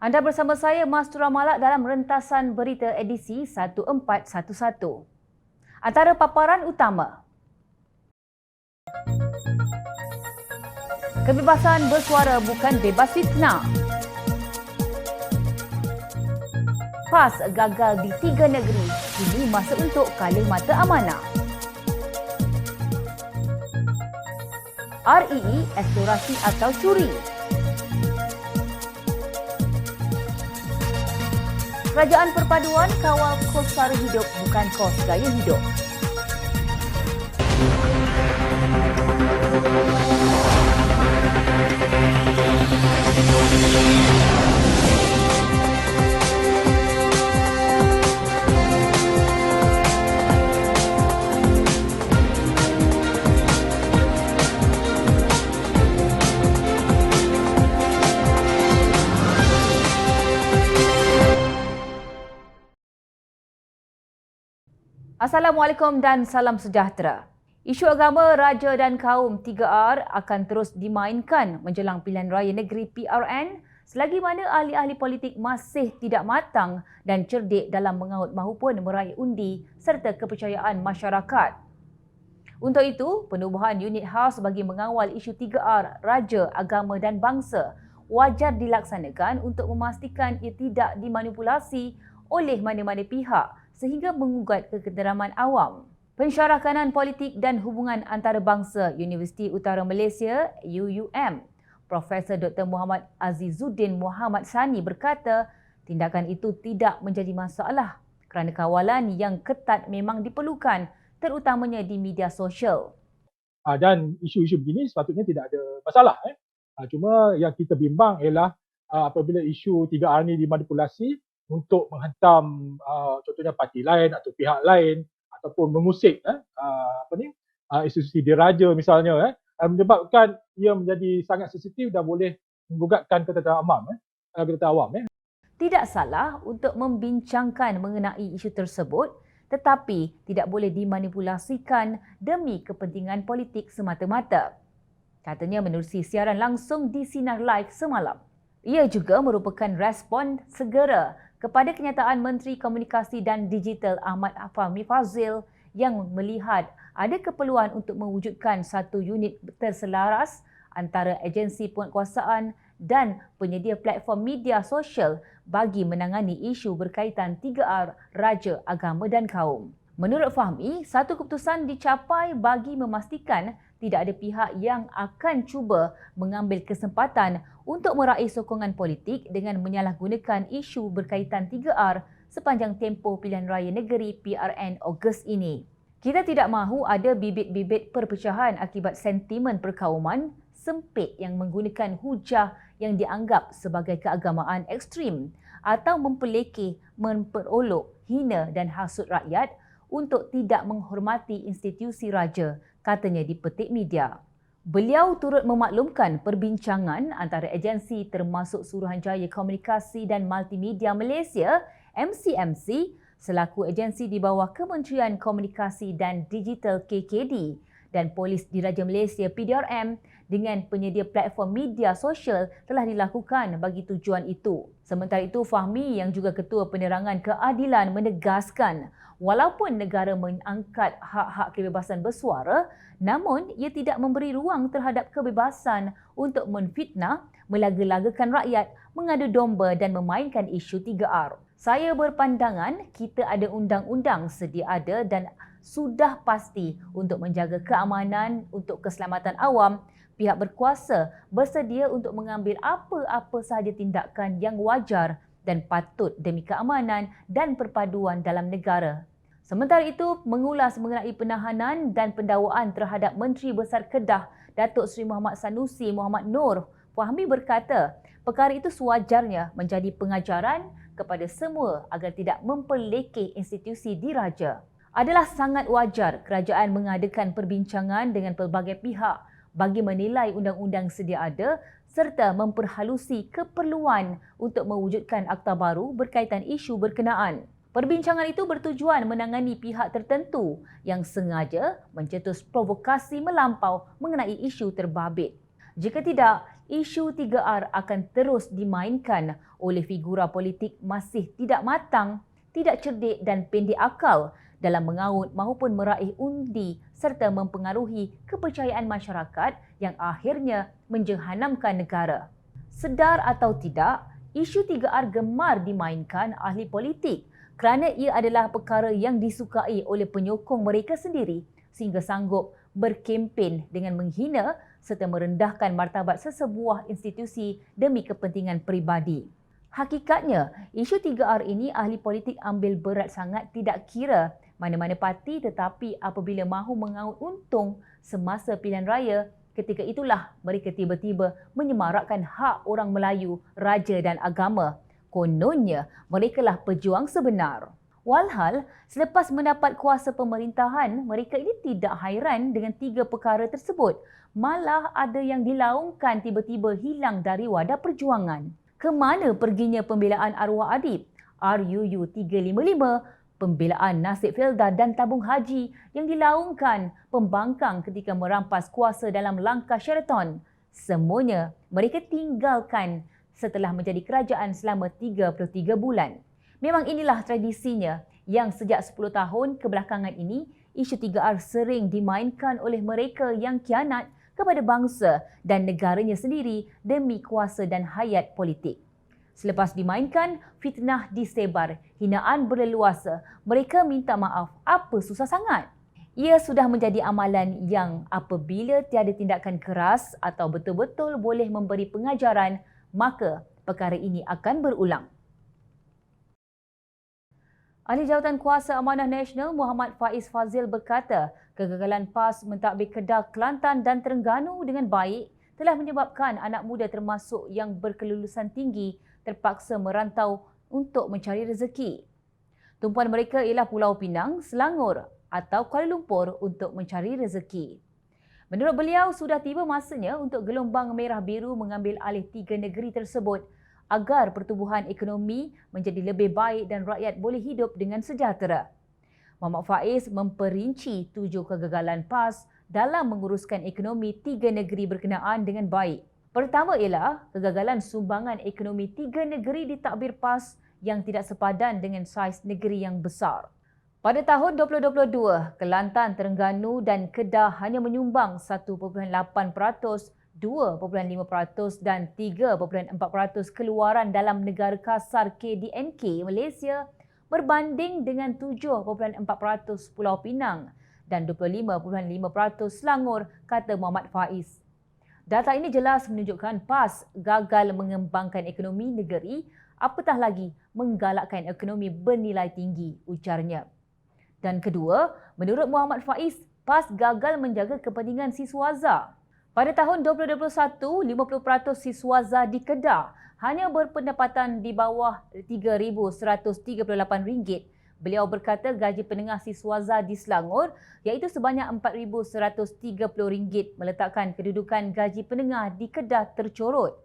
Anda bersama saya, Mastura Malak dalam rentasan berita edisi 1411. Antara paparan utama. Kebebasan bersuara bukan bebas fitnah. PAS gagal di 3 negeri, kini masa untuk Kalimata Amanah. REE eksplorasi atau curi. Kerajaan Perpaduan kawal kos sara hidup bukan kos gaya hidup. Assalamualaikum dan salam sejahtera. Isu agama, raja dan kaum 3R akan terus dimainkan menjelang pilihan raya negeri PRN selagi mana ahli-ahli politik masih tidak matang dan cerdik dalam mengaut mahupun meraih undi serta kepercayaan masyarakat. Untuk itu, penubuhan unit khas bagi mengawal isu 3R, raja, agama dan bangsa wajar dilaksanakan untuk memastikan ia tidak dimanipulasi oleh mana-mana pihak sehingga mengugat kekenteraman awam. Pensyarah Kanan Politik dan Hubungan Antarabangsa Universiti Utara Malaysia UUM, Profesor Dr. Muhammad Azizuddin Muhammad Sani berkata, tindakan itu tidak menjadi masalah kerana kawalan yang ketat memang diperlukan, terutamanya di media sosial. Dan isu-isu begini sepatutnya tidak ada masalah. Cuma yang kita bimbang ialah apabila isu 3R ni dimanipulasi untuk menghantam contohnya parti lain atau pihak lain ataupun mengusik institusi diraja misalnya, menyebabkan ia menjadi sangat sensitif dan boleh menggugatkan ketenteraman awam. Tidak salah untuk membincangkan mengenai isu tersebut, tetapi tidak boleh dimanipulasikan demi kepentingan politik semata-mata. Katanya menerusi siaran langsung di Sinar Live semalam. Ia juga merupakan respon segera kepada kenyataan Menteri Komunikasi dan Digital Ahmad Fahmi Fadzil yang melihat ada keperluan untuk mewujudkan satu unit terselaras antara agensi penguatkuasaan dan penyedia platform media sosial bagi menangani isu berkaitan 3R, raja, agama dan kaum. Menurut Fahmi, satu keputusan dicapai bagi memastikan tidak ada pihak yang akan cuba mengambil kesempatan untuk meraih sokongan politik dengan menyalahgunakan isu berkaitan 3R sepanjang tempoh pilihan raya negeri PRN Ogos ini. Kita tidak mahu ada bibit-bibit perpecahan akibat sentimen perkauman sempit yang menggunakan hujah yang dianggap sebagai keagamaan ekstrim atau mempelekeh, memperolok, hina dan hasut rakyat untuk tidak menghormati institusi raja, katanya di petik media. Beliau turut memaklumkan perbincangan antara agensi termasuk Suruhanjaya Komunikasi dan Multimedia Malaysia MCMC selaku agensi di bawah Kementerian Komunikasi dan Digital KKD dan Polis Diraja Malaysia PDRM dengan penyedia platform media sosial telah dilakukan bagi tujuan itu. Sementara itu, Fahmi yang juga Ketua Penerangan Keadilan menegaskan walaupun negara mengangkat hak-hak kebebasan bersuara, namun ia tidak memberi ruang terhadap kebebasan untuk menfitnah, melaga-lagakan rakyat, mengadu domba dan memainkan isu 3R. Saya berpandangan kita ada undang-undang sedia ada dan sudah pasti untuk menjaga keamanan untuk keselamatan awam. Pihak berkuasa bersedia untuk mengambil apa-apa sahaja tindakan yang wajar dan patut demi keamanan dan perpaduan dalam negara. Sementara itu, mengulas mengenai penahanan dan pendakwaan terhadap Menteri Besar Kedah, Datuk Seri Muhammad Sanusi Muhammad Noor, Fahmi berkata, perkara itu sewajarnya menjadi pengajaran kepada semua agar tidak memperlekeh institusi diraja. Adalah sangat wajar kerajaan mengadakan perbincangan dengan pelbagai pihak bagi menilai undang-undang sedia ada serta memperhalusi keperluan untuk mewujudkan akta baru berkaitan isu berkenaan. Perbincangan itu bertujuan menangani pihak tertentu yang sengaja mencetus provokasi melampau mengenai isu terbabit. Jika tidak, isu 3R akan terus dimainkan oleh figura politik masih tidak matang, tidak cerdik dan pendek akal dalam mengaut maupun meraih undi serta mempengaruhi kepercayaan masyarakat yang akhirnya menjehanamkan negara. Sedar atau tidak, isu 3R gemar dimainkan ahli politik kerana ia adalah perkara yang disukai oleh penyokong mereka sendiri sehingga sanggup berkempen dengan menghina serta merendahkan martabat sesebuah institusi demi kepentingan peribadi. Hakikatnya, isu 3R ini ahli politik ambil berat sangat tidak kira mana-mana parti tetapi apabila mahu mengaut untung semasa pilihan raya, ketika itulah mereka tiba-tiba menyemarakkan hak orang Melayu, raja dan agama. Kononnya, merekalah pejuang sebenar. Walhal, selepas mendapat kuasa pemerintahan, mereka ini tidak hairan dengan 3 perkara tersebut. Malah ada yang dilaungkan tiba-tiba hilang dari wadah perjuangan. Kemana perginya pembelaan arwah adib? RUU 355, pembelaan nasib Felda dan tabung haji yang dilaungkan pembangkang ketika merampas kuasa dalam langkah Sheraton. Semuanya mereka tinggalkan setelah menjadi kerajaan selama 33 bulan. Memang inilah tradisinya yang sejak 10 tahun kebelakangan ini, isu 3R sering dimainkan oleh mereka yang khianat kepada bangsa dan negaranya sendiri demi kuasa dan hayat politik. Selepas dimainkan, fitnah disebar, hinaan berleluasa, mereka minta maaf. Apa susah sangat? Ia sudah menjadi amalan yang apabila tiada tindakan keras atau betul-betul boleh memberi pengajaran, maka perkara ini akan berulang. Ahli Jawatan Kuasa Amanah Nasional Muhammad Faiz Fazil berkata, kegagalan PAS mentadbir Kedah, Kelantan dan Terengganu dengan baik telah menyebabkan anak muda termasuk yang berkelulusan tinggi terpaksa merantau untuk mencari rezeki. Tumpuan mereka ialah Pulau Pinang, Selangor atau Kuala Lumpur untuk mencari rezeki. Menurut beliau, sudah tiba masanya untuk gelombang merah biru mengambil alih 3 negeri tersebut agar pertumbuhan ekonomi menjadi lebih baik dan rakyat boleh hidup dengan sejahtera. Muhammad Faiz memperinci 7 kegagalan PAS dalam menguruskan ekonomi 3 negeri berkenaan dengan baik. Pertama ialah kegagalan sumbangan ekonomi 3 negeri di takbir PAS yang tidak sepadan dengan saiz negeri yang besar. Pada tahun 2022, Kelantan, Terengganu dan Kedah hanya menyumbang 1.8%, 2.5% dan 3.4% keluaran dalam negara kasar KDNK Malaysia berbanding dengan 7.4% Pulau Pinang dan 25.5% Selangor, kata Muhammad Faiz. Data ini jelas menunjukkan PAS gagal mengembangkan ekonomi negeri, apatah lagi menggalakkan ekonomi bernilai tinggi, ujarnya. Dan kedua, menurut Muhammad Faiz, PAS gagal menjaga kepentingan siswaza. Pada tahun 2021, 50% siswaza di Kedah hanya berpendapatan di bawah RM3,138. Beliau berkata gaji penengah siswaza di Selangor iaitu sebanyak RM4,130 meletakkan kedudukan gaji penengah di Kedah tercorot.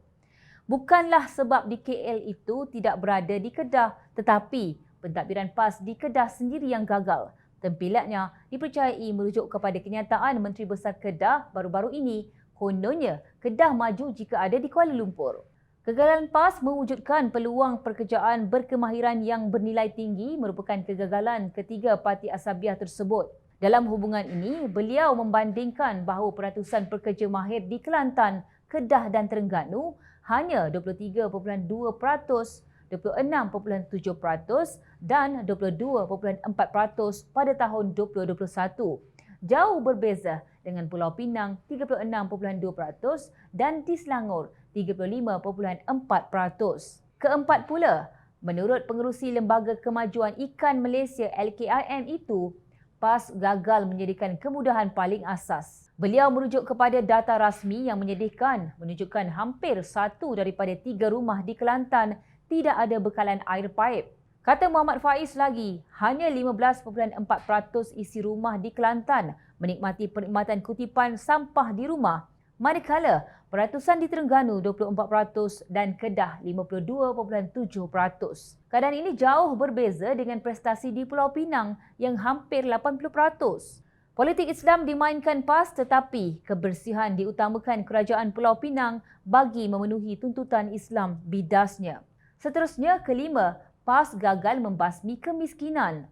Bukanlah sebab di KL itu tidak berada di Kedah, tetapi pentadbiran PAS di Kedah sendiri yang gagal. Tempilatnya dipercayai merujuk kepada kenyataan Menteri Besar Kedah baru-baru ini. Kononnya, Kedah maju jika ada di Kuala Lumpur. Kegagalan PAS mewujudkan peluang pekerjaan berkemahiran yang bernilai tinggi merupakan kegagalan ketiga parti asabiah tersebut. Dalam hubungan ini, beliau membandingkan bahawa peratusan pekerja mahir di Kelantan, Kedah dan Terengganu hanya 23.2%, 26.7% dan 22.4% pada tahun 2021. Jauh berbeza dengan Pulau Pinang 36.2% dan di Selangor 35.4%. Keempat pula, menurut Pengerusi Lembaga Kemajuan Ikan Malaysia LKIM itu, PAS gagal menjadikan kemudahan paling asas. Beliau merujuk kepada data rasmi yang menyedihkan menunjukkan hampir 1 daripada 3 rumah di Kelantan tidak ada bekalan air paip. Kata Muhammad Faiz lagi, hanya 15.4% isi rumah di Kelantan menikmati perkhidmatan kutipan sampah di rumah, manakala peratusan di Terengganu 24% dan Kedah 52.7%. Keadaan ini jauh berbeza dengan prestasi di Pulau Pinang yang hampir 80%. Politik Islam dimainkan PAS tetapi kebersihan diutamakan Kerajaan Pulau Pinang bagi memenuhi tuntutan Islam bidasnya. Seterusnya, kelima, PAS gagal membasmi kemiskinan.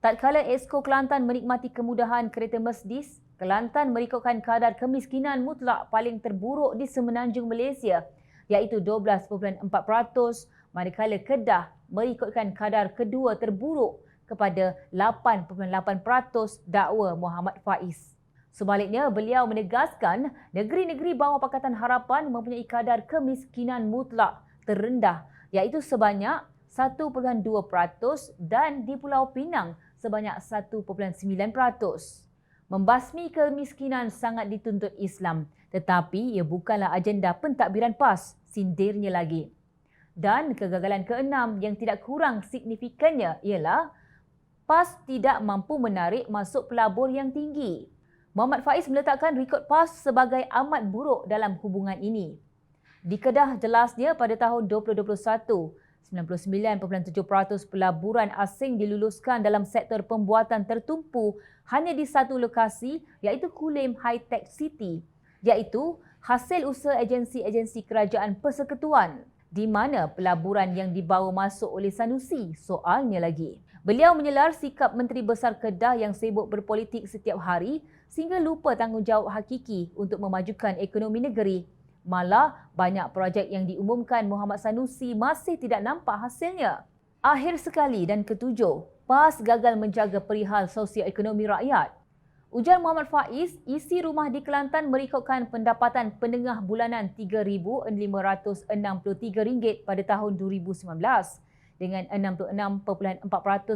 Tatkala Exco Kelantan menikmati kemudahan kereta Mercedes, Kelantan merekodkan kadar kemiskinan mutlak paling terburuk di semenanjung Malaysia iaitu 12.4%, manakala Kedah merekodkan kadar kedua terburuk kepada 8.8% dakwa Muhammad Faiz. Sebaliknya, beliau menegaskan negeri-negeri bawah Pakatan Harapan mempunyai kadar kemiskinan mutlak terendah iaitu sebanyak 1.2% dan di Pulau Pinang sebanyak 1.9%. Membasmi kemiskinan sangat dituntut Islam, tetapi ia bukanlah agenda pentadbiran PAS, sindirnya lagi. Dan kegagalan keenam yang tidak kurang signifikannya ialah PAS tidak mampu menarik masuk pelabur yang tinggi. Muhammad Faiz meletakkan rekod PAS sebagai amat buruk dalam hubungan ini. Di Kedah jelasnya pada tahun 2021, 99.7% pelaburan asing diluluskan dalam sektor pembuatan tertumpu hanya di satu lokasi iaitu Kulim High Tech City, iaitu hasil usaha agensi-agensi kerajaan persekutuan di mana pelaburan yang dibawa masuk oleh Sanusi soalnya lagi. Beliau menyelar sikap Menteri Besar Kedah yang sibuk berpolitik setiap hari sehingga lupa tanggungjawab hakiki untuk memajukan ekonomi negeri. Malah banyak projek yang diumumkan Muhammad Sanusi masih tidak nampak hasilnya. Akhir sekali dan ketujuh, PAS gagal menjaga perihal sosioekonomi rakyat. Ujar Muhammad Faiz, isi rumah di Kelantan merekodkan pendapatan penengah bulanan RM3,563 pada tahun 2019 dengan 66.4%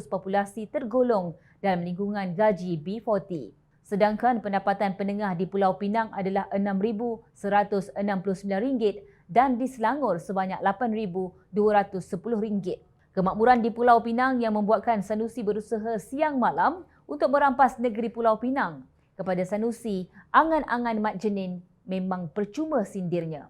populasi tergolong dalam lingkungan gaji B40. Sedangkan pendapatan penengah di Pulau Pinang adalah RM6,169 dan di Selangor sebanyak RM8,210. Kemakmuran di Pulau Pinang yang membuatkan Sanusi berusaha siang malam untuk merampas negeri Pulau Pinang. Kepada Sanusi, angan-angan Mat Jenin memang percuma sindirnya.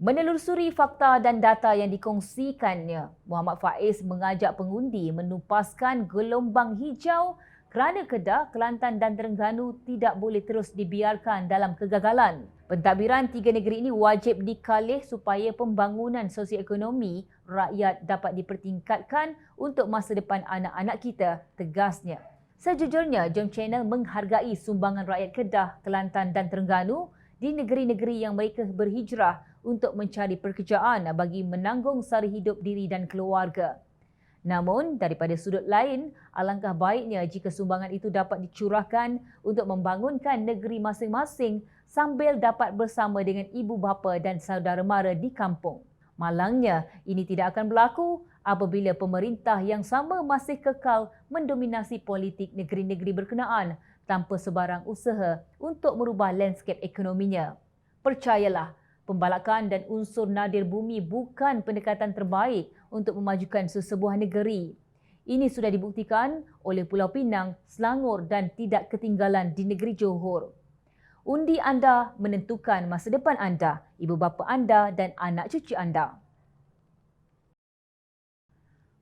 Menelusuri fakta dan data yang dikongsikannya, Muhammad Faiz mengajak pengundi menupaskan gelombang hijau kerana Kedah, Kelantan dan Terengganu tidak boleh terus dibiarkan dalam kegagalan. Pentadbiran tiga negeri ini wajib dikalih supaya pembangunan sosioekonomi rakyat dapat dipertingkatkan untuk masa depan anak-anak kita, tegasnya. Sejujurnya, Jom Channel menghargai sumbangan rakyat Kedah, Kelantan dan Terengganu di negeri-negeri yang mereka berhijrah untuk mencari pekerjaan bagi menanggung sara hidup diri dan keluarga. Namun, daripada sudut lain, alangkah baiknya jika sumbangan itu dapat dicurahkan untuk membangunkan negeri masing-masing sambil dapat bersama dengan ibu bapa dan saudara mara di kampung. Malangnya, ini tidak akan berlaku apabila pemerintah yang sama masih kekal mendominasi politik negeri-negeri berkenaan tanpa sebarang usaha untuk merubah landscape ekonominya. Percayalah, pembalakan dan unsur nadir bumi bukan pendekatan terbaik untuk memajukan sesebuah negeri. Ini sudah dibuktikan oleh Pulau Pinang, Selangor dan tidak ketinggalan di negeri Johor. Undi anda menentukan masa depan anda, ibu bapa anda dan anak cucu anda.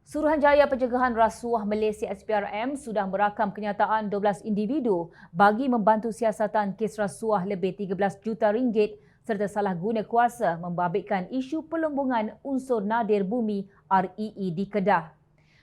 Suruhanjaya Pencegahan Rasuah Malaysia SPRM sudah merakam kenyataan 12 individu bagi membantu siasatan kes rasuah lebih 13 juta ringgit serta salah guna kuasa membabitkan isu pelombongan unsur nadir bumi REE di Kedah.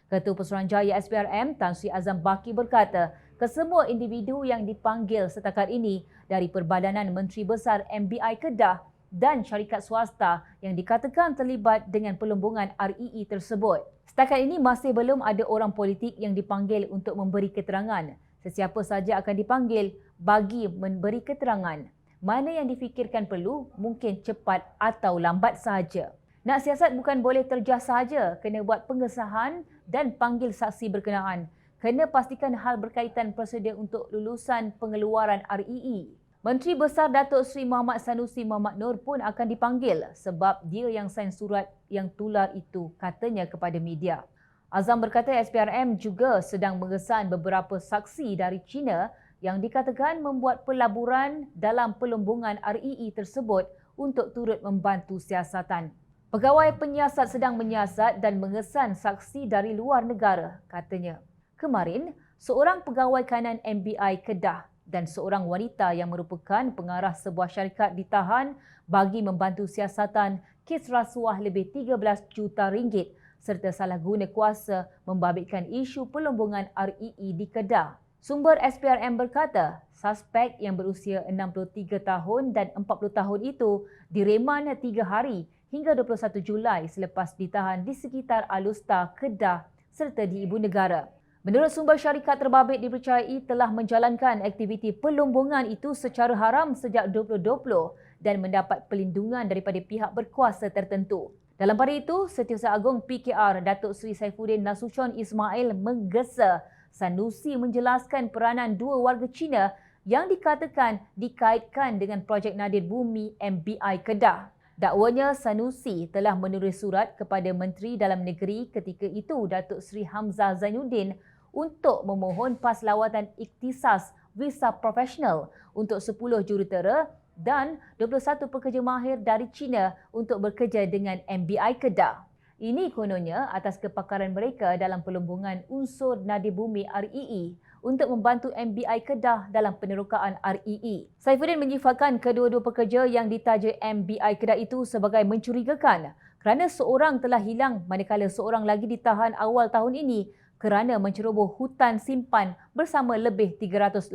Ketua Pesuruhanjaya SPRM Tan Sri Azam Baki berkata, kesemua individu yang dipanggil setakat ini dari Perbadanan Menteri Besar MBI Kedah dan syarikat swasta yang dikatakan terlibat dengan pelombongan REE tersebut. Setakat ini masih belum ada orang politik yang dipanggil untuk memberi keterangan. Sesiapa saja akan dipanggil bagi memberi keterangan. Mana yang difikirkan perlu, mungkin cepat atau lambat sahaja. Nak siasat bukan boleh terjah sahaja, kena buat pengesahan dan panggil saksi berkenaan. Kena pastikan hal berkaitan prosedur untuk lulusan pengeluaran REE. Menteri Besar Datuk Seri Muhammad Sanusi Muhammad Nur pun akan dipanggil sebab dia yang sign surat yang tular itu, katanya kepada media. Azam berkata SPRM juga sedang mengesan beberapa saksi dari China yang dikatakan membuat pelaburan dalam pelombongan REE tersebut untuk turut membantu siasatan. Pegawai penyiasat sedang menyiasat dan mengesan saksi dari luar negara, katanya. Kemarin, seorang pegawai kanan MBI Kedah dan seorang wanita yang merupakan pengarah sebuah syarikat ditahan bagi membantu siasatan kes rasuah lebih 13 juta ringgit serta salah guna kuasa membabitkan isu pelombongan REE di Kedah. Sumber SPRM berkata, suspek yang berusia 63 tahun dan 40 tahun itu direman 3 hari hingga 21 Julai selepas ditahan di sekitar Alusta, Kedah serta di Ibu Negara. Menurut sumber syarikat terbabit dipercayai telah menjalankan aktiviti pelombongan itu secara haram sejak 2020 dan mendapat pelindungan daripada pihak berkuasa tertentu. Dalam pada itu, Setiausaha Agong PKR Datuk Seri Saifuddin Nasution Ismail menggesa Sanusi menjelaskan peranan dua warga Cina yang dikatakan dikaitkan dengan projek Nadir Bumi MBI Kedah. Dakwanya Sanusi telah menulis surat kepada Menteri Dalam Negeri ketika itu Datuk Seri Hamzah Zainuddin untuk memohon pas lawatan ikhtisas visa profesional untuk 10 jurutera dan 21 pekerja mahir dari China untuk bekerja dengan MBI Kedah. Ini kononnya atas kepakaran mereka dalam pelombongan unsur Nadir Bumi REE untuk membantu MBI Kedah dalam penerokaan REE. Saifuddin menyifatkan kedua-dua pekerja yang ditaja MBI Kedah itu sebagai mencurigakan kerana seorang telah hilang manakala seorang lagi ditahan awal tahun ini kerana menceroboh hutan simpan bersama lebih 380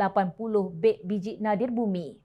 biji Nadir Bumi.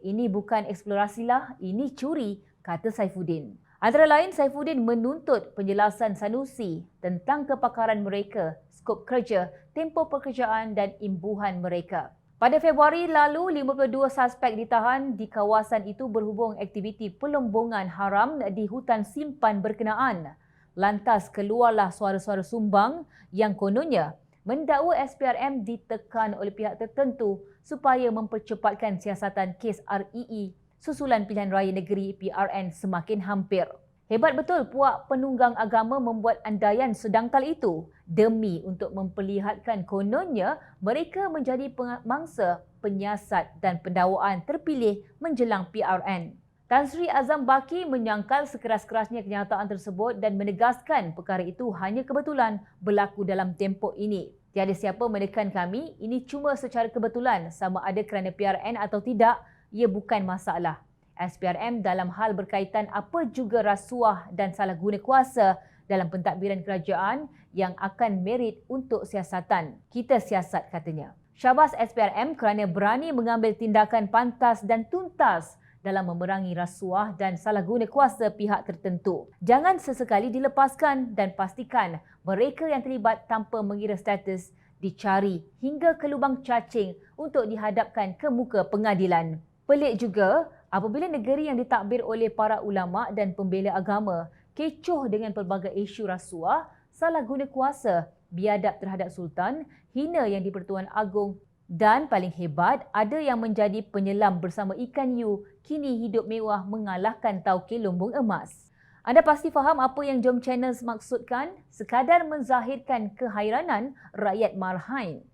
Ini bukan eksplorasi lah, ini curi, kata Saifuddin. Antara lain, Saifuddin menuntut penjelasan Sanusi tentang kepakaran mereka, skop kerja, tempoh pekerjaan dan imbuhan mereka. Pada Februari lalu, 52 suspek ditahan di kawasan itu berhubung aktiviti pelombongan haram di hutan simpan berkenaan. Lantas keluarlah suara-suara sumbang yang kononnya mendakwa SPRM ditekan oleh pihak tertentu supaya mempercepatkan siasatan kes REE susulan pilihan raya negeri PRN semakin hampir. Hebat betul puak penunggang agama membuat andaian sedangkal itu demi untuk memperlihatkan kononnya mereka menjadi mangsa penyiasat dan pendakwaan terpilih menjelang PRN. Tan Sri Azam Baki menyangkal sekeras-kerasnya kenyataan tersebut dan menegaskan perkara itu hanya kebetulan berlaku dalam tempoh ini. Tiada siapa menekan kami, ini cuma secara kebetulan sama ada kerana PRN atau tidak, ia bukan masalah. SPRM dalam hal berkaitan apa juga rasuah dan salah guna kuasa dalam pentadbiran kerajaan yang akan merit untuk siasatan. Kita siasat, katanya. Syabas SPRM kerana berani mengambil tindakan pantas dan tuntas dalam memerangi rasuah dan salah guna kuasa pihak tertentu. Jangan sesekali dilepaskan dan pastikan mereka yang terlibat tanpa mengira status dicari hingga ke lubang cacing untuk dihadapkan ke muka pengadilan. Pelik juga apabila negeri yang ditakbir oleh para ulama dan pembela agama kecoh dengan pelbagai isu rasuah, salah guna kuasa, biadab terhadap sultan, hina yang di-Pertuan Agong dan paling hebat, ada yang menjadi penyelam bersama ikan hiu kini hidup mewah mengalahkan tauke lumbung emas. Anda pasti faham apa yang Jom Channel maksudkan? Sekadar menzahirkan kehairanan rakyat marhain.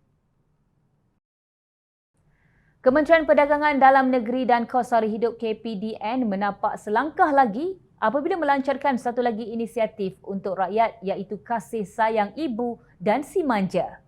Kementerian Perdagangan Dalam Negeri dan Kos Sara Hidup KPDN menapak selangkah lagi apabila melancarkan satu lagi inisiatif untuk rakyat iaitu kasih sayang ibu dan si manja.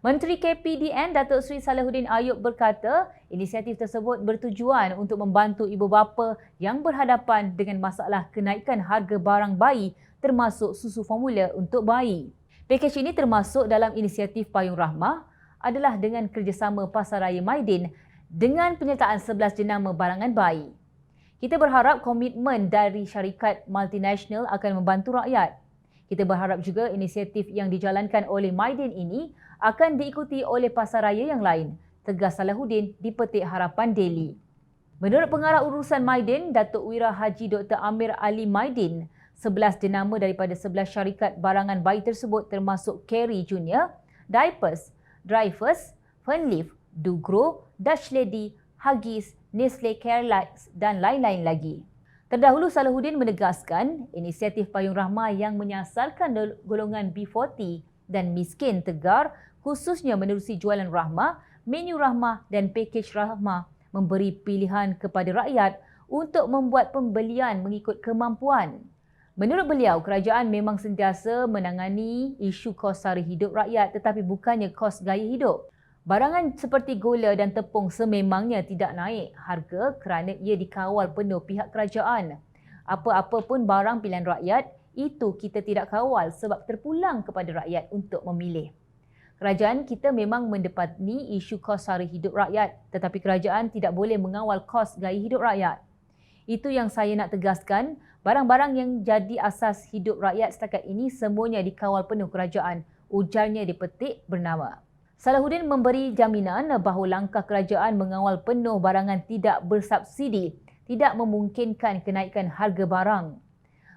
Menteri KPDN Datuk Seri Salahuddin Ayub berkata, inisiatif tersebut bertujuan untuk membantu ibu bapa yang berhadapan dengan masalah kenaikan harga barang bayi termasuk susu formula untuk bayi. Pakej ini termasuk dalam inisiatif Payung Rahmah adalah dengan kerjasama Pasaraya Maidin dengan penyertaan 11 jenama barangan bayi. Kita berharap komitmen dari syarikat multinasional akan membantu rakyat. Kita berharap juga inisiatif yang dijalankan oleh Maidin ini akan diikuti oleh pasaraya yang lain, tegas Salahuddin di Petik Harapan Daily. Menurut pengarah urusan Maidin, Datuk Wira Haji Dr. Amir Ali Maidin, 11 jenama daripada 11 syarikat barangan bayi tersebut termasuk Carey Junior, Diapers, Dreyfus, Fernleaf, Dugro, Dutch Lady, Huggies, Nestle Carelites dan lain-lain lagi. Terdahulu Salahuddin menegaskan inisiatif Payung Rahmah yang menyasarkan golongan B40 dan miskin tegar khususnya menerusi jualan Rahmah, menu Rahmah dan pakej Rahmah memberi pilihan kepada rakyat untuk membuat pembelian mengikut kemampuan. Menurut beliau, kerajaan memang sentiasa menangani isu kos sara hidup rakyat tetapi bukannya kos gaya hidup. Barangan seperti gula dan tepung sememangnya tidak naik harga kerana ia dikawal penuh pihak kerajaan. Apa-apa pun barang pilihan rakyat, itu kita tidak kawal sebab terpulang kepada rakyat untuk memilih. Kerajaan kita memang mendepati isu kos sara hidup rakyat, tetapi kerajaan tidak boleh mengawal kos gaya hidup rakyat. Itu yang saya nak tegaskan, barang-barang yang jadi asas hidup rakyat setakat ini semuanya dikawal penuh kerajaan, ujarnya di petik bernama. Salahuddin memberi jaminan bahawa langkah kerajaan mengawal penuh barangan tidak bersubsidi tidak memungkinkan kenaikan harga barang.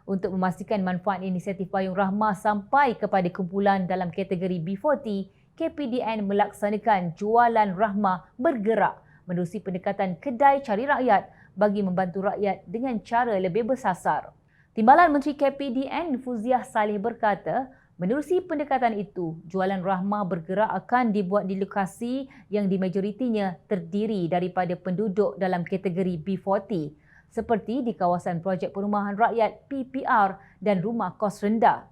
Untuk memastikan manfaat inisiatif Payung Rahmah sampai kepada kumpulan dalam kategori B40, KPDN melaksanakan Jualan Rahmah Bergerak menerusi pendekatan kedai cari rakyat bagi membantu rakyat dengan cara lebih bersasar. Timbalan Menteri KPDN Fuziah Saleh berkata, menerusi pendekatan itu, Jualan Rahmah Bergerak akan dibuat di lokasi yang di majoritinya terdiri daripada penduduk dalam kategori B40 seperti di kawasan Projek Perumahan Rakyat PPR dan rumah kos rendah.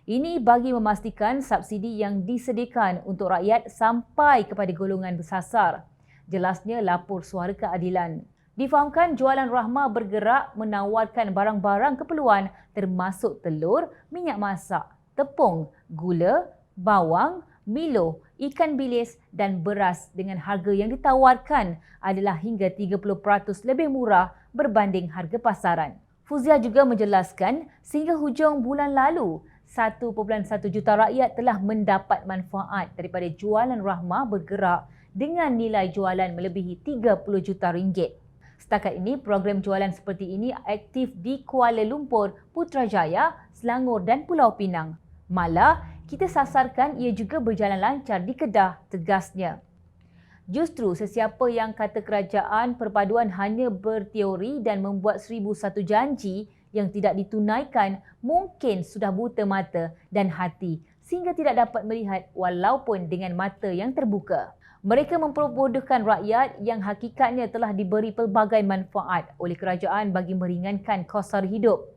Ini bagi memastikan subsidi yang disediakan untuk rakyat sampai kepada golongan bersasar. Jelasnya lapor Suara Keadilan. Difahamkan Jualan Rahmah Bergerak menawarkan barang-barang keperluan termasuk telur, minyak masak, tepung, gula, bawang, milo, ikan bilis dan beras dengan harga yang ditawarkan adalah hingga 30% lebih murah berbanding harga pasaran. Fuziah juga menjelaskan sehingga hujung bulan lalu, 1.1 juta rakyat telah mendapat manfaat daripada Jualan Rahmah Bergerak dengan nilai jualan melebihi 30 juta ringgit. Setakat ini, program jualan seperti ini aktif di Kuala Lumpur, Putrajaya, Selangor dan Pulau Pinang. Malah, kita sasarkan ia juga berjalan lancar di Kedah, tegasnya. Justru sesiapa yang kata kerajaan perpaduan hanya berteori dan membuat 1001 janji yang tidak ditunaikan mungkin sudah buta mata dan hati sehingga tidak dapat melihat walaupun dengan mata yang terbuka. Mereka memperbodohkan rakyat yang hakikatnya telah diberi pelbagai manfaat oleh kerajaan bagi meringankan kos sara hidup.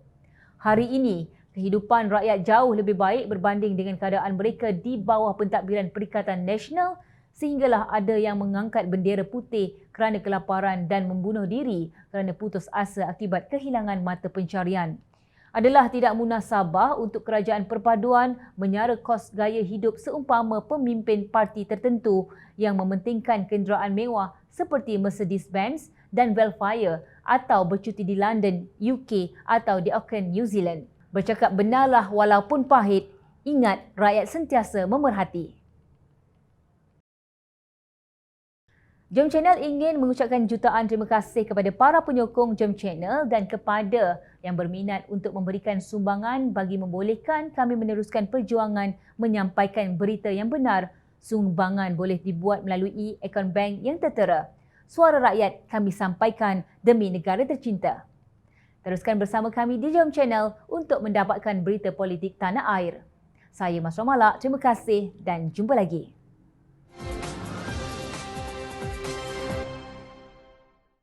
Hari ini, kehidupan rakyat jauh lebih baik berbanding dengan keadaan mereka di bawah pentadbiran Perikatan Nasional sehinggalah ada yang mengangkat bendera putih kerana kelaparan dan membunuh diri kerana putus asa akibat kehilangan mata pencarian. Adalah tidak munasabah untuk kerajaan perpaduan menyara kos gaya hidup seumpama pemimpin parti tertentu yang mementingkan kenderaan mewah seperti Mercedes-Benz dan Velfire atau bercuti di London, UK atau di Auckland, New Zealand. Bercakap benarlah walaupun pahit, ingat rakyat sentiasa memerhati. Jom Channel ingin mengucapkan jutaan terima kasih kepada para penyokong Jom Channel dan kepada yang berminat untuk memberikan sumbangan bagi membolehkan kami meneruskan perjuangan menyampaikan berita yang benar. Sumbangan boleh dibuat melalui akaun bank yang tertera. Suara rakyat kami sampaikan demi negara tercinta. Teruskan bersama kami di Jom Channel untuk mendapatkan berita politik tanah air. Saya Masra Malak, terima kasih dan jumpa lagi.